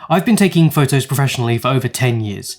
I've been taking photos professionally for over 10 years.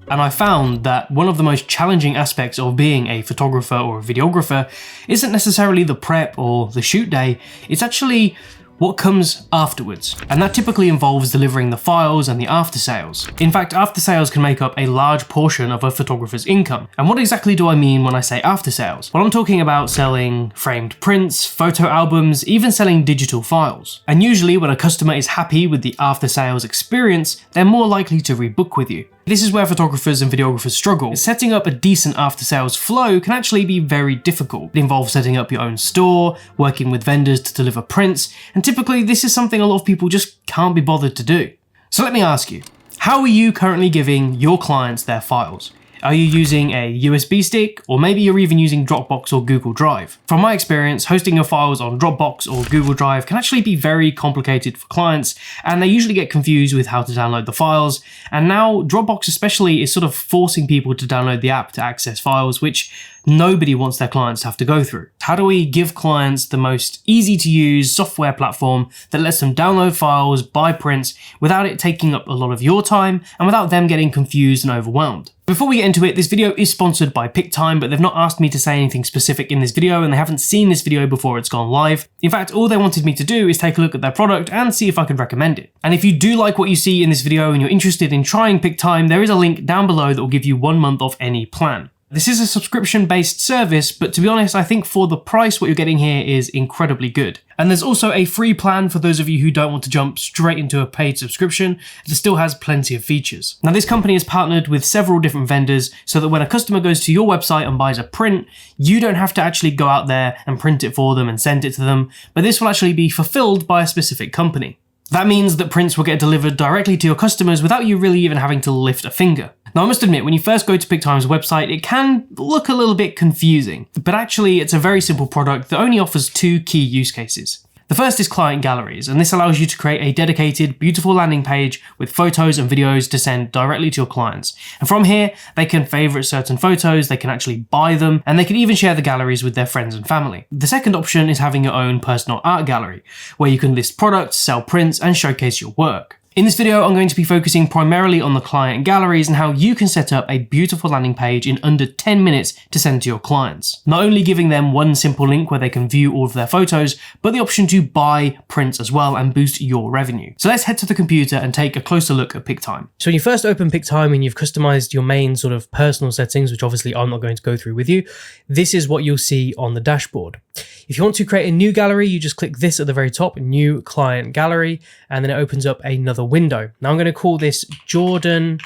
And I found that one of the most challenging aspects of being a photographer or a videographer isn't necessarily the prep or the shoot day, it's actually what comes afterwards. And that typically involves delivering the files and the after sales. In fact, after sales can make up a large portion of a photographer's income. And what exactly do I mean when I say after sales? Well, I'm talking about selling framed prints, photo albums, even selling digital files. And usually when a customer is happy with the after sales experience, they're more likely to rebook with you. This is where photographers and videographers struggle. Setting up a decent after-sales flow can actually be very difficult. It involves setting up your own store, working with vendors to deliver prints, and typically this is something a lot of people just can't be bothered to do. So let me ask you, how are you currently giving your clients their files? Are you using a USB stick, or maybe you're even using Dropbox or Google Drive? From my experience, hosting your files on Dropbox or Google Drive can actually be very complicated for clients, and they usually get confused with how to download the files. And now Dropbox especially is sort of forcing people to download the app to access files, which nobody wants their clients to have to go through. How do we give clients the most easy to use software platform that lets them download files, buy prints, without it taking up a lot of your time and without them getting confused and overwhelmed? Before we get into it, this video is sponsored by Pic-Time, but they've not asked me to say anything specific in this video, and they haven't seen this video before it's gone live. In fact, all they wanted me to do is take a look at their product and see if I could recommend it. And if you do like what you see in this video and you're interested in trying Pic-Time, there is a link down below that will give you 1 month off any plan. This is a subscription-based service, but to be honest, I think for the price, what you're getting here is incredibly good. And there's also a free plan for those of you who don't want to jump straight into a paid subscription that still has plenty of features. Now, this company has partnered with several different vendors so that when a customer goes to your website and buys a print, you don't have to actually go out there and print it for them and send it to them, but this will actually be fulfilled by a specific company. That means that prints will get delivered directly to your customers without you really even having to lift a finger. Now, I must admit, when you first go to Pic-Time's website, it can look a little bit confusing, but actually it's a very simple product that only offers 2 key use cases. The first is client galleries, and this allows you to create a dedicated, beautiful landing page with photos and videos to send directly to your clients. And from here, they can favorite certain photos, they can actually buy them, and they can even share the galleries with their friends and family. The second option is having your own personal art gallery, where you can list products, sell prints, and showcase your work. In this video, I'm going to be focusing primarily on the client galleries and how you can set up a beautiful landing page in under 10 minutes to send to your clients. Not only giving them one simple link where they can view all of their photos, but the option to buy prints as well and boost your revenue. So let's head to the computer and take a closer look at Pic-Time. So when you first open Pic-Time and you've customized your main sort of personal settings, which obviously I'm not going to go through with you, this is what you'll see on the dashboard. If you want to create a new gallery, you just click this at the very top, new client gallery, and then it opens up another window. Now I'm going to call this Jordan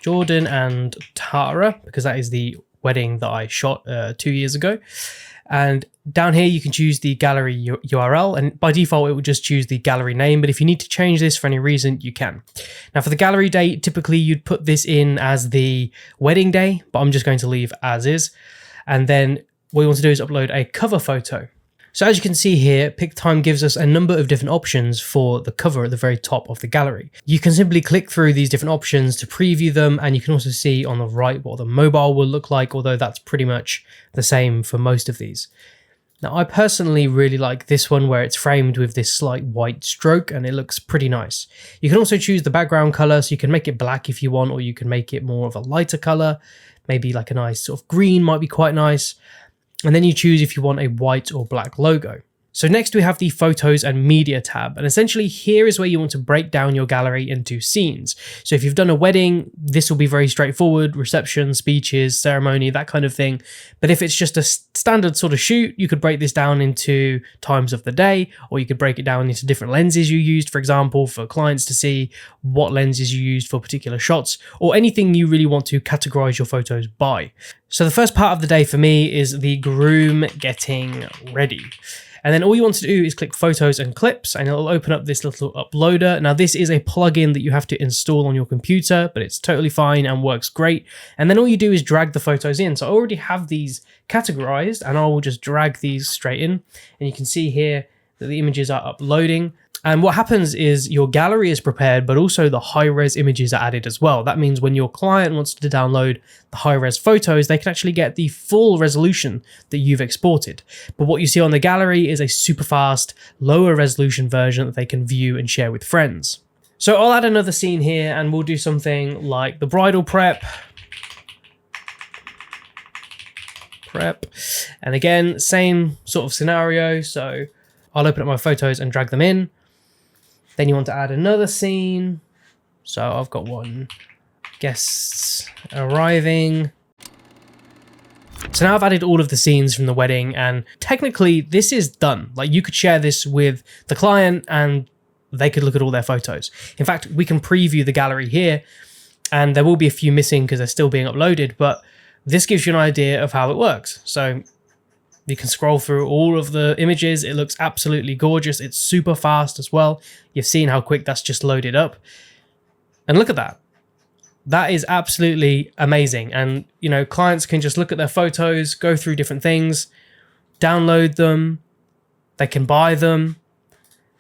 and Tara, because that is the wedding that I shot 2 years ago. And down here, you can choose the gallery URL, and by default, it will just choose the gallery name. But if you need to change this for any reason, you can. Now for the gallery date, typically you'd put this in as the wedding day, but I'm just going to leave as is. And then what we want to do is upload a cover photo. So as you can see here, Pic-Time gives us a number of different options for the cover at the very top of the gallery. You can simply click through these different options to preview them, and you can also see on the right what the mobile will look like, although that's pretty much the same for most of these. Now, I personally really like this one where it's framed with this slight white stroke and it looks pretty nice. You can also choose the background color, so you can make it black if you want, or you can make it more of a lighter color. Maybe like a nice sort of green might be quite nice. And then you choose if you want a white or black logo. So next we have the Photos and Media tab, and essentially here is where you want to break down your gallery into scenes. So if you've done a wedding, this will be very straightforward, reception, speeches, ceremony, that kind of thing. But if it's just a standard sort of shoot, you could break this down into times of the day, or you could break it down into different lenses you used, for example, for clients to see what lenses you used for particular shots, or anything you really want to categorize your photos by. So the first part of the day for me is the groom getting ready. And then all you want to do is click Photos and Clips, and it'll open up this little uploader. Now, this is a plugin that you have to install on your computer, but it's totally fine and works great. And then all you do is drag the photos in. So I already have these categorized, and I will just drag these straight in. And you can see here that the images are uploading. And what happens is your gallery is prepared, but also the high-res images are added as well. That means when your client wants to download the high-res photos, they can actually get the full resolution that you've exported. But what you see on the gallery is a super fast, lower resolution version that they can view and share with friends. So I'll add another scene here and we'll do something like the bridal prep. And again, same sort of scenario. So I'll open up my photos and drag them in. Then you want to add another scene. So I've got one, guests arriving. So now I've added all of the scenes from the wedding, and technically this is done. Like, you could share this with the client and they could look at all their photos. In fact, we can preview the gallery here, and there will be a few missing because they're still being uploaded, but this gives you an idea of how it works. So you can scroll through all of the images. It looks absolutely gorgeous. It's super fast as well. You've seen how quick that's just loaded up. And look at that. That is absolutely amazing. And, you know, clients can just look at their photos, go through different things, download them, they can buy them.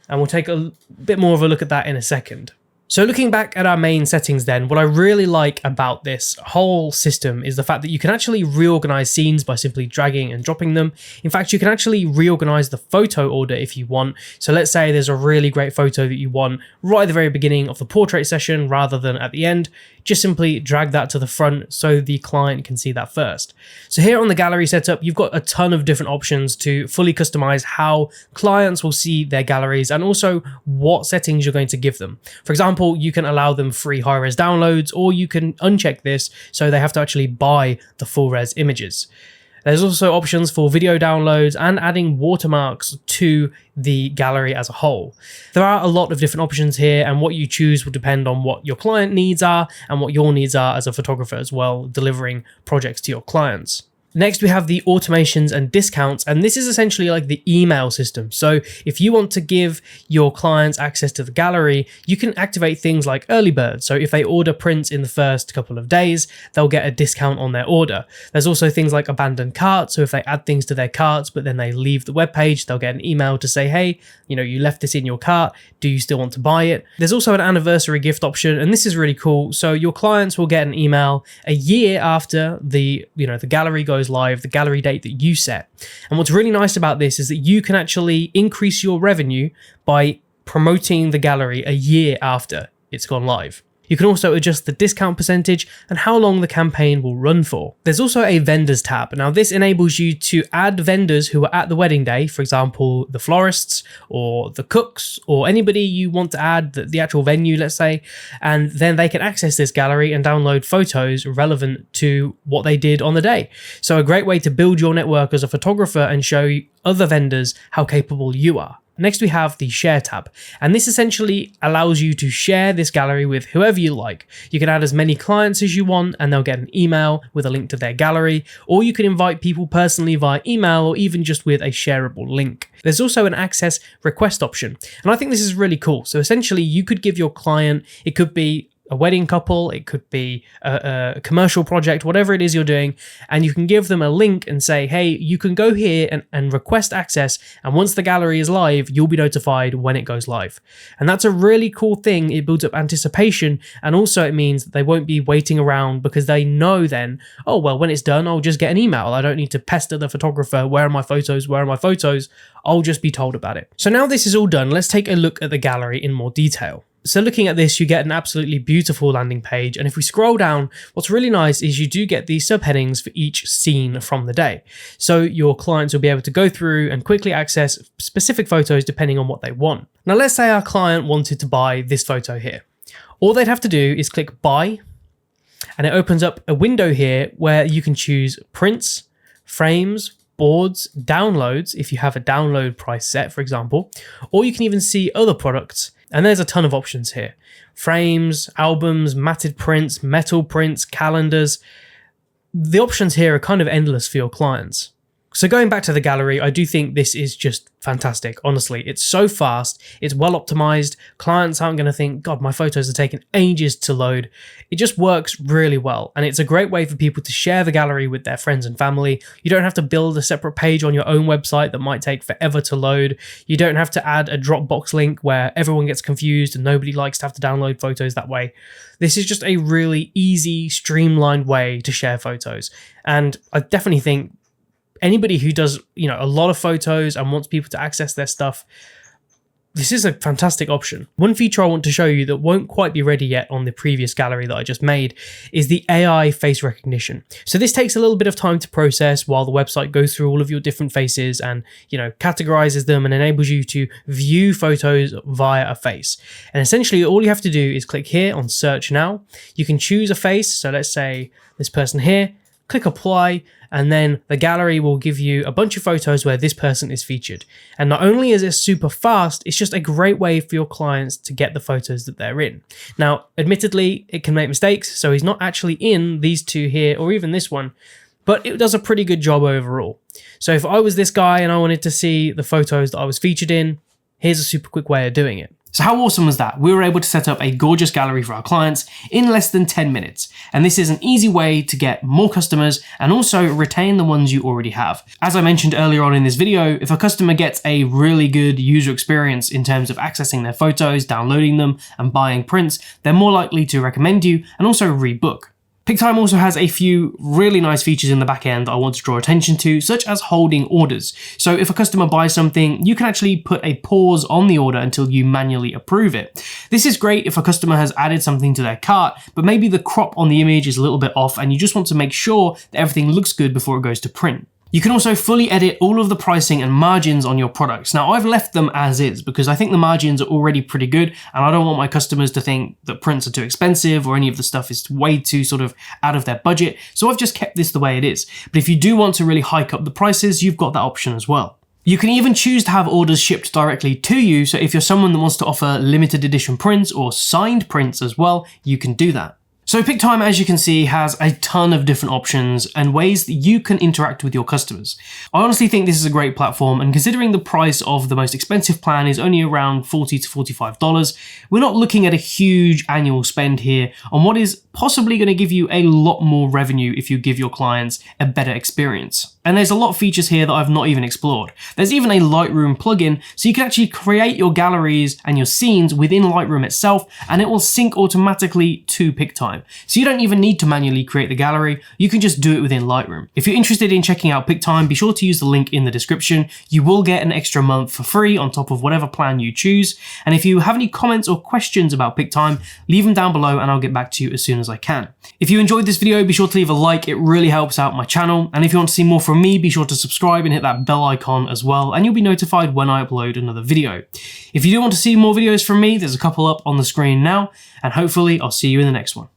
And we'll take a bit more of a look at that in a second. So looking back at our main settings then, what I really like about this whole system is the fact that you can actually reorganize scenes by simply dragging and dropping them. In fact, you can actually reorganize the photo order if you want. So let's say there's a really great photo that you want right at the very beginning of the portrait session rather than at the end. Just simply drag that to the front so the client can see that first. So here on the gallery setup, you've got a ton of different options to fully customize how clients will see their galleries and also what settings you're going to give them. For example, you can allow them free high-res downloads, or you can uncheck this so they have to actually buy the full-res images. There's also options for video downloads and adding watermarks to the gallery as a whole. There are a lot of different options here, and what you choose will depend on what your client needs are and what your needs are as a photographer as well, delivering projects to your clients. Next, we have the automations and discounts, and this is essentially like the email system. So if you want to give your clients access to the gallery, you can activate things like early bird. So if they order prints in the first couple of days, they'll get a discount on their order. There's also things like abandoned cart. So if they add things to their carts, but then they leave the webpage, they'll get an email to say, hey, you know, you left this in your cart. Do you still want to buy it? There's also an anniversary gift option, and this is really cool. So your clients will get an email a year after the gallery goes live, the gallery date that you set. And what's really nice about this is that you can actually increase your revenue by promoting the gallery a year after it's gone live. You can also adjust the discount percentage and how long the campaign will run for. There's also a vendors tab. Now this enables you to add vendors who are at the wedding day, for example, the florists or the cooks or anybody you want to add, the actual venue, let's say, and then they can access this gallery and download photos relevant to what they did on the day. So a great way to build your network as a photographer and show other vendors how capable you are. Next, we have the share tab, and this essentially allows you to share this gallery with whoever you like. You can add as many clients as you want and they'll get an email with a link to their gallery, or you can invite people personally via email or even just with a shareable link. There's also an access request option, and I think this is really cool. So essentially you could give your client, it could be a wedding couple, it could be a commercial project, whatever it is you're doing, and you can give them a link and say, hey, you can go here and request access, and once the gallery is live, you'll be notified when it goes live. And that's a really cool thing. It builds up anticipation, and also it means that they won't be waiting around because they know then, oh, well, when it's done, I'll just get an email. I don't need to pester the photographer, where are my photos, where are my photos? I'll just be told about it. So now this is all done, let's take a look at the gallery in more detail. So looking at this, you get an absolutely beautiful landing page. And if we scroll down, what's really nice is you do get these subheadings for each scene from the day. So your clients will be able to go through and quickly access specific photos depending on what they want. Now, let's say our client wanted to buy this photo here. All they'd have to do is click buy, and it opens up a window here where you can choose prints, frames, boards, downloads, if you have a download price set, for example, or you can even see other products. And there's a ton of options here. Frames, albums, matted prints, metal prints, calendars. The options here are kind of endless for your clients. So going back to the gallery, I do think this is just fantastic. Honestly, it's so fast, it's well optimized. Clients aren't going to think, God, my photos are taking ages to load. It just works really well. And it's a great way for people to share the gallery with their friends and family. You don't have to build a separate page on your own website that might take forever to load. You don't have to add a Dropbox link where everyone gets confused and nobody likes to have to download photos that way. This is just a really easy, streamlined way to share photos. And I definitely think anybody who does, a lot of photos and wants people to access their stuff, this is a fantastic option. One feature I want to show you that won't quite be ready yet on the previous gallery that I just made is the AI face recognition. So this takes a little bit of time to process while the website goes through all of your different faces and, categorizes them and enables you to view photos via a face. And essentially all you have to do is click here on search now. You can choose a face. So let's say this person here, click apply, and then the gallery will give you a bunch of photos where this person is featured. And not only is it super fast, it's just a great way for your clients to get the photos that they're in. Now, admittedly, it can make mistakes, so he's not actually in these two here or even this one, but it does a pretty good job overall. So if I was this guy and I wanted to see the photos that I was featured in, here's a super quick way of doing it. So how awesome was that? We were able to set up a gorgeous gallery for our clients in less than 10 minutes. And this is an easy way to get more customers and also retain the ones you already have. As I mentioned earlier on in this video, if a customer gets a really good user experience in terms of accessing their photos, downloading them, and buying prints, they're more likely to recommend you and also rebook. Pic-Time also has a few really nice features in the back end that I want to draw attention to, such as holding orders. So if a customer buys something, you can actually put a pause on the order until you manually approve it. This is great if a customer has added something to their cart, but maybe the crop on the image is a little bit off and you just want to make sure that everything looks good before it goes to print. You can also fully edit all of the pricing and margins on your products. Now, I've left them as is because I think the margins are already pretty good and I don't want my customers to think that prints are too expensive or any of the stuff is way too sort of out of their budget. So I've just kept this the way it is. But if you do want to really hike up the prices, you've got that option as well. You can even choose to have orders shipped directly to you. So if you're someone that wants to offer limited edition prints or signed prints as well, you can do that. So Pic-Time, as you can see, has a ton of different options and ways that you can interact with your customers. I honestly think this is a great platform, and considering the price of the most expensive plan is only around $40 to $45, we're not looking at a huge annual spend here on what is possibly going to give you a lot more revenue if you give your clients a better experience. And there's a lot of features here that I've not even explored. There's even a Lightroom plugin, so you can actually create your galleries and your scenes within Lightroom itself, and it will sync automatically to Pic-Time. So you don't even need to manually create the gallery, you can just do it within Lightroom. If you're interested in checking out Pic-Time, be sure to use the link in the description. You will get an extra month for free on top of whatever plan you choose. And if you have any comments or questions about Pic-Time, leave them down below and I'll get back to you as soon as I can. If you enjoyed this video, be sure to leave a like, it really helps out my channel. And if you want to see more from me, be sure to subscribe and hit that bell icon as well, and you'll be notified when I upload another video. If you do want to see more videos from me, there's a couple up on the screen now, and hopefully I'll see you in the next one.